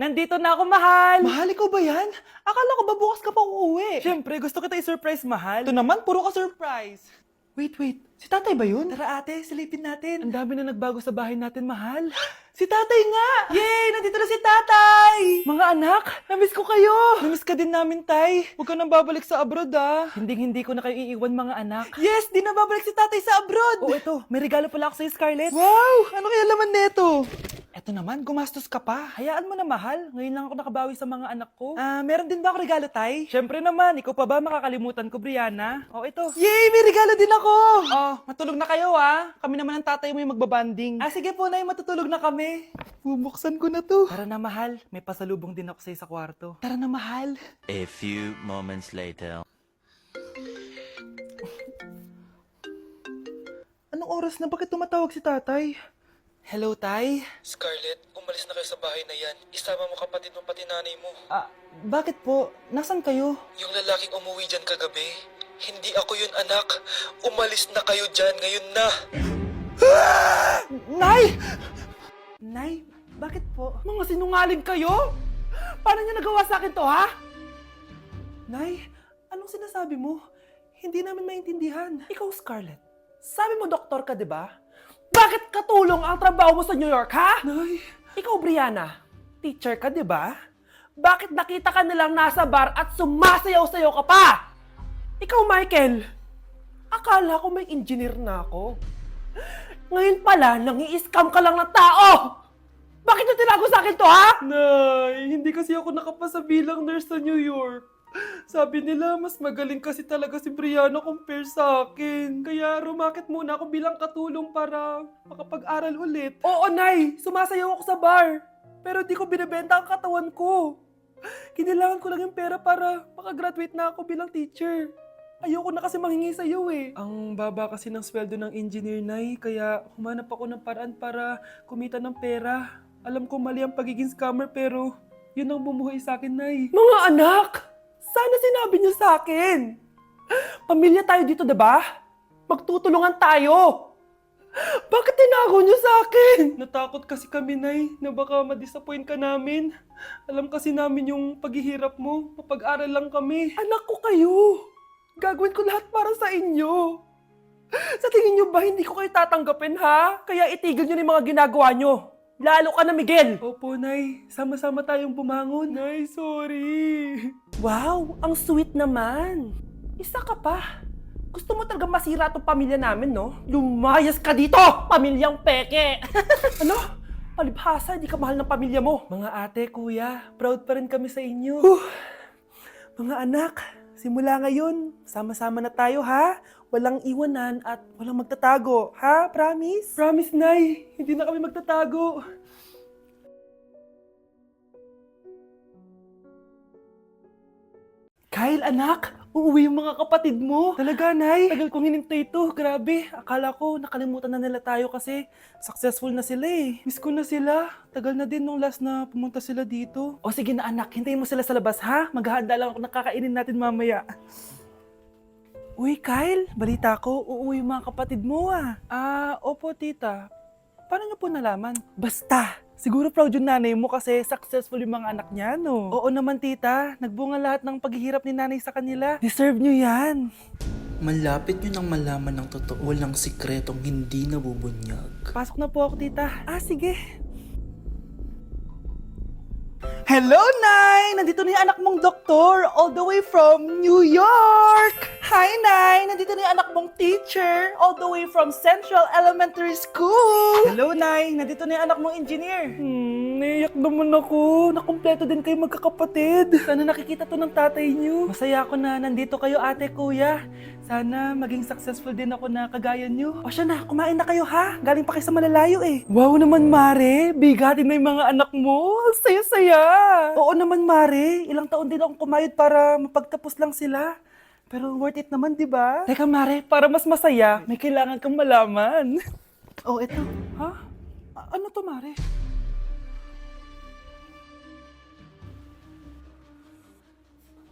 Nandito na ako, mahal! Mahal, ikaw ba yan? Akala ko ba bukas ka pa uuwi? Siyempre, gusto kita i-surprise, mahal. Ito naman, puro ka surprise. Wait. Si tatay ba yun? Tara ate, silipin natin. Ang dami na nagbago sa bahay natin, mahal. Si tatay nga! Yay! Nandito na si tatay! Mga anak, Namiss ko kayo! namiss ka din namin, tay. Huwag ka nang babalik sa abroad, ah. Hindi ko na kayo iiwan, mga anak. Yes, di na babalik si tatay sa abroad. Oh, ito, may regalo pala ako sa'yo, Scarlett. Wow! Ano kaya laman neto? Eto naman, gumastos ka pa. Hayaan mo na, mahal. Ngayon lang ako nakabawi sa mga anak ko. Meron din ba ako regalo, tay? Siyempre naman, ikaw pa ba makakalimutan ko, Brianna? Oh, ito. Yay! May regalo din ako! Oh, matulog na kayo, ah. Kami naman ang tatay mo yung magbabanding. Sige po, nay, matutulog na kami. Bubuksan ko na to. Tara na, mahal. May pasalubong din ako sa'yo sa kwarto. Tara na, mahal. A few moments later. Anong oras na? Bakit tumatawag si tatay? Hello, tay? Scarlett, umalis na kayo sa bahay na yan. Isama mo kapatid mo pati nanay mo. Bakit po? Nasaan kayo? Yung lalaking umuwi dyan kagabi, hindi ako yun anak. Umalis na kayo dyan ngayon na. Nay! Nay, bakit po? Mga sinungaling kayo? Paano niyo nagawa sa akin to, ha? Nay, anong sinasabi mo? Hindi namin maintindihan. Ikaw, Scarlett. Sabi mo, doktor ka, di ba? Bakit katulong ang trabaho mo sa New York, ha? Nay, Ikaw, Brianna. Teacher ka, di ba? Bakit nakita ka nilang nasa bar at sumasayaw-sayaw ka pa? Ikaw, Michael. Akala ko may engineer na ako. Ngayon pala, nangi-scam ka lang ng tao! Bakit niyo tinago sa akin to, ha? Nay, hindi kasi ako nakapasa bilang nurse sa New York. Sabi nila, mas magaling kasi talaga si Brianna compare sa akin. Kaya rumakit muna ako bilang katulong para makapag-aral ulit. Oo, Nay. Sumasayaw ako sa bar. Pero di ko binibenta ang katawan ko. Kailangan ko lang yung pera para makagraduate na ako bilang teacher. Ayoko na kasi manghingi sa'yo eh. Ang baba kasi ng sweldo ng engineer, Nay, kaya humanap ako ng paraan para kumita ng pera. Alam ko mali ang pagiging scammer pero yun ang bumuhay sa akin, Nay. Mga anak! Sana sinabi niyo sa akin. Pamilya tayo dito, diba? Magtutulungan tayo. Bakit tinago niyo sa akin? Natakot kasi kami, Nay, na baka ma-disappoint ka namin. Alam kasi namin yung paghihirap mo. Mapag-aral lang kami. Anak ko kayo. Gagawin ko lahat para sa inyo. Sa tingin niyo ba hindi ko kayo tatanggapin, ha? Kaya itigil niyo na yung mga ginagawa niyo. Lalo ka na, Miguel. Opo, Nay. Sama-sama tayong bumangon. Nay, sorry. Wow, ang sweet naman. Isa ka pa. Gusto mo talaga masira itong pamilya namin, no? Lumayas ka dito, pamilyang peke! Ano? Palibhasa, hindi ka mahal ng pamilya mo. Mga ate, kuya, proud pa rin kami sa inyo. Mga anak, simula ngayon, sama-sama na tayo, ha? Walang iwanan at walang magtatago, ha? Promise? Promise, Nay. Hindi na kami magtatago. Kyle, anak, uuwi yung mga kapatid mo. Talaga, Nay? Tagal kong hinintay ito. Grabe, akala ko nakalimutan na nila tayo kasi successful na sila eh. Miss ko na sila. Tagal na din nung last na pumunta sila dito. O sige na anak, hintayin mo sila sa labas ha? Maghahanda lang ako ng kakainin natin mamaya. Uy Kyle, balita ko, uuwi yung mga kapatid mo ah. Opo, tita. Paano niyo po nalaman? Basta, siguro proud yung nanay mo kasi successful yung mga anak niya, no? Oo naman, tita. Nagbunga lahat ng paghihirap ni nanay sa kanila. Deserve nyo yan. Malapit nyo nang malaman ng totoo, walang sikretong hindi nabubunyag. Pasok na po ako, tita. Sige. Hello, Nay! Nandito na yung anak mong doktor all the way from New York! Hi, Nay! Nandito na yung anak mong teacher all the way from Central Elementary School! Hello, Nay. Nandito na yung anak mong engineer. Naiyak naman ako. Nakumpleto din kayo magkakapatid. Sana nakikita to ng tatay niyo. Masaya ako na nandito kayo, ate, kuya. Sana maging successful din ako na kagaya niyo. O siya na, kumain na kayo ha? Galing pa kayo sa malalayo eh. Wow naman, Mare. Bigatin na yung mga anak mo. Saya-saya. Oo naman, Mare. Ilang taon din akong kumayod para mapagtapos lang sila. Pero worth it naman, di ba? Teka, Mare, para mas masaya, may kailangan kang malaman. Oh, ito. Ha? Ano to, Mare?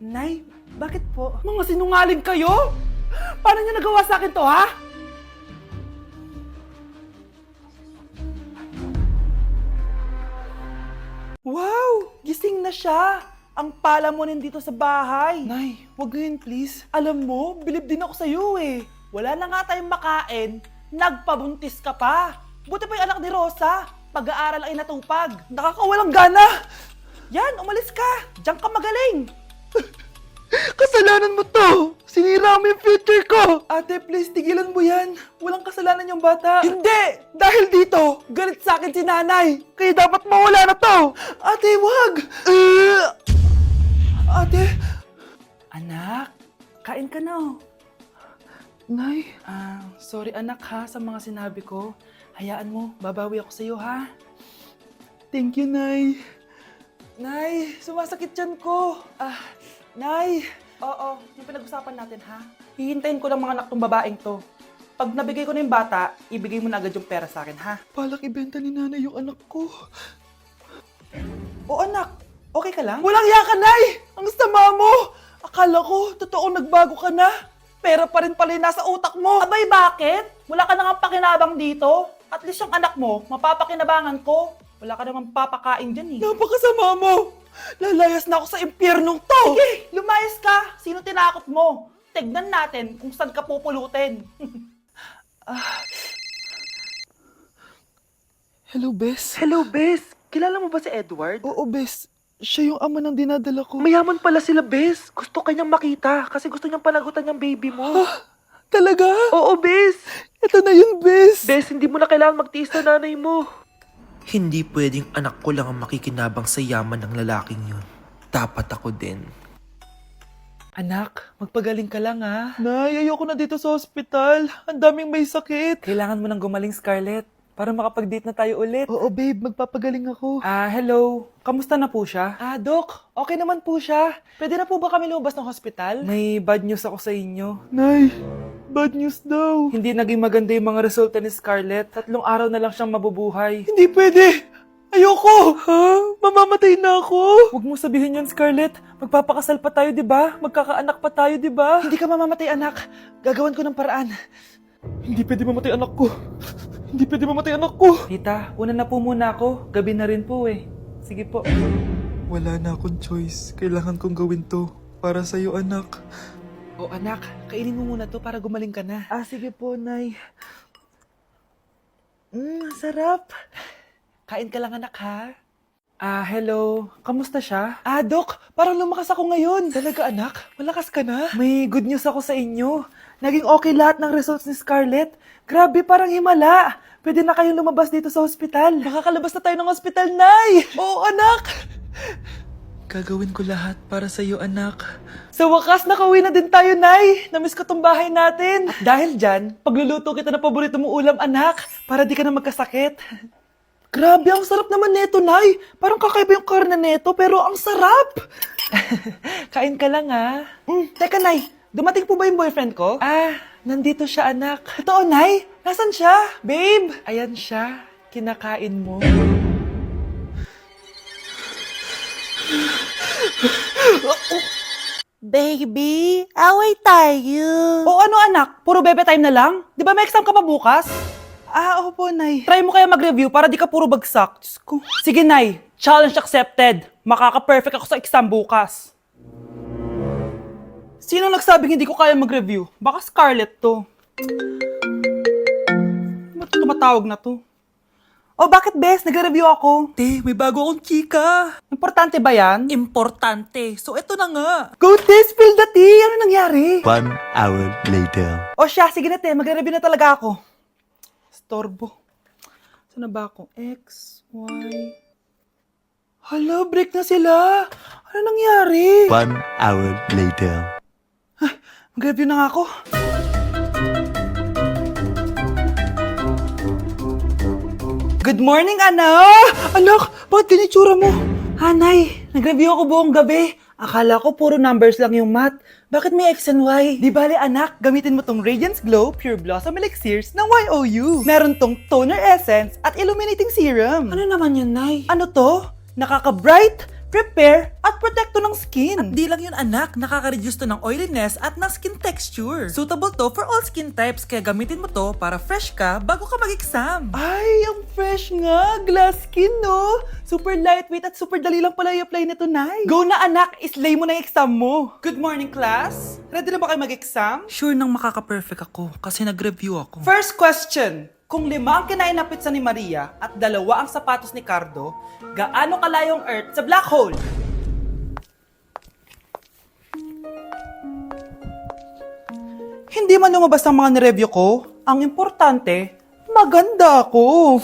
Nay, bakit po? Mga sinungaling kayo? Paano niyo nagawa sa akin to, ha? Wow! na siya. Ang pala mo nandito sa bahay. Nay, wag ngayon please. Alam mo, bilib din ako sa'yo eh. Wala na nga tayong makain, nagpabuntis ka pa. Buti pa yung anak ni Rosa, pag-aaral ay natupag. Nakakawalang gana! Yan, umalis ka. Diyan ka magaling. Kasalanan mo to! Sinira mo yung future ko! Ate, please, tigilan mo yan. Walang kasalanan yung bata. Hindi! Dahil dito, galit sa akin si nanay. Kaya dapat mawala na to! Ate, wag! Ate! Anak, kain ka na oh. Nay, Sorry anak ha sa mga sinabi ko. Hayaan mo, babawi ako sa'yo ha. thank you, Nay. Nay, sumasakit yan ko. Nay. Oo, yung pinag-usapan natin ha. Hihintayin ko ng mga anak tong babaeng to. Pag nabigay ko na yung bata, ibigay mo na agad yung pera sa akin ha. Palak ibenta ni nanay yung anak ko. O anak, okay ka lang? Walang iya ka, Nay! Ang sama mo! Akala ko, totoong nagbago ka na. Pera pa rin pala yung nasa utak mo. Abay, bakit? Wala ka nang pakinabang dito. At least yung anak mo, mapapakinabangan ko. Wala ka namang papakain dyan eh. Napakasama mo! Lalayas na ako sa impyernong to! Sige, lumayas ka. Sino tinakot mo? Tignan natin kung saan ka pupulutin. Hello, Bes. Hello, Bes. Kilala mo ba si Edward? Oo, Bes. Siya yung ama ng dinadala ko. Mayaman pala sila, Bes. Gusto kanyang makita kasi gusto niyang panagutan yung baby mo. Talaga? Oo, Bes. Ito na yun, Bes. Bes, hindi mo na kailangan magtiis na nanay mo. Hindi pwedeng anak ko lang ang makikinabang sa yaman ng lalaking yun. Dapat ako din. Anak, magpagaling ka lang ha. Nay, ayoko na dito sa ospital. Ang daming may sakit. Kailangan mo nang gumaling, Scarlett, para makapag-date na tayo ulit. Oo, babe. Magpapagaling ako. Hello. Kamusta na po siya? Doc, okay naman po siya. Pwede na po ba kami lumabas ng hospital? May bad news ako sa inyo. Nay, bad news daw. Hindi naging maganda yung mga resulta ni Scarlett. 3 araw na lang siyang mabubuhay. Hindi pwede. Ayoko. Ha? Mamamatay na ako. Huwag mo sabihin yun, Scarlett. Magpapakasal pa tayo, di ba? Magkakaanak pa tayo, di ba? Hindi ka mamamatay, anak. Gagawan ko ng paraan. Hindi pwede mamatay anak ko. Hindi pwede mamatay anak ko. Tita, una na po muna ako. Gabi na rin po eh. Sige po. Wala na akong choice. Kailangan kong gawin to. Para sa'yo, anak. O anak, kainin mo muna to para gumaling ka na. Sige po, Nay. Sarap. Kain ka lang, anak, ha? Hello. Kamusta siya? Doc, parang lumakas ako ngayon. Talaga, anak? Malakas ka na? May good news ako sa inyo. Naging okay lahat ng results ni Scarlett. Grabe, parang himala. Pwede na kayong lumabas dito sa hospital. Makakalabas na tayo ng hospital, Nay! Oo, anak! Gagawin ko lahat para sa'yo, anak. Sa wakas, nakauwi na din tayo, Nay. Namiss ko tong bahay natin. At dahil dyan, pagluluto kita ng paborito mong ulam, anak, para di ka na magkasakit. Grabe, ang sarap naman neto, Nay. Parang kakaiba yung karne neto, pero ang sarap. Kain ka lang, ha? Teka, Nay. Dumating po ba yung boyfriend ko? Nandito siya, anak. Totoo, Nay? Nasaan siya? Babe! Ayan siya. Kinakain mo. Baby, away tayo. O ano, anak? Puro bebe time na lang? Di ba may exam ka pa bukas? Opo, Nay. Try mo kaya mag-review para di ka puro bagsak. Diyos ko. Sige, Nay. Challenge accepted. Makaka-perfect ako sa exam bukas. Sino nagsabing hindi ko kaya mag-review? Baka Scarlett to. Ba't tumatawag na to? Oh, bakit, Bes? Nagre-review ako. Te, may bago akong chika. Importante ba yan? Importante. So, eto na nga. Go, Te! Spill the tea! Ano nangyari? 1 hour later. O siya, sige na, Te. Magre-review na talaga ako. Storbo. Saan na ba ako? X, Y... Hala, break na sila. Ano nangyari? 1 hour later. Mag-review na nga ako. Good morning, anak! Anak, bakit ganitsura mo? Hanay, nag-review ako buong gabi. Akala ko puro numbers lang yung math. Bakit may X and Y? Di bale, anak, gamitin mo tong Radiance Glow Pure Blossom Elixirs ng YOU. Meron tong toner essence at illuminating serum. Ano naman yun, Nay? Ano to? Nakaka-bright, repair, at protekto ng skin. At di lang yun anak, nakaka-reduce to ng oiliness at ng skin texture. Suitable to for all skin types, kaya gamitin mo to para fresh ka bago ka mag-exam. Ay, ang fresh nga. Glass skin, no? Super lightweight at super dali lang pala i-apply nito, Nay. Go na anak, islay mo na yung exam mo. Good morning class. Ready na ba kayo mag-exam? Sure nang makaka-perfect ako kasi nag-review ako. First question. Kung 5 ang kinain na pizza ni Maria at 2 ang sapatos ni Cardo, gaano kalayo ang Earth sa black hole? Hindi man lumabas ang mga nireview ko, ang importante, maganda ako.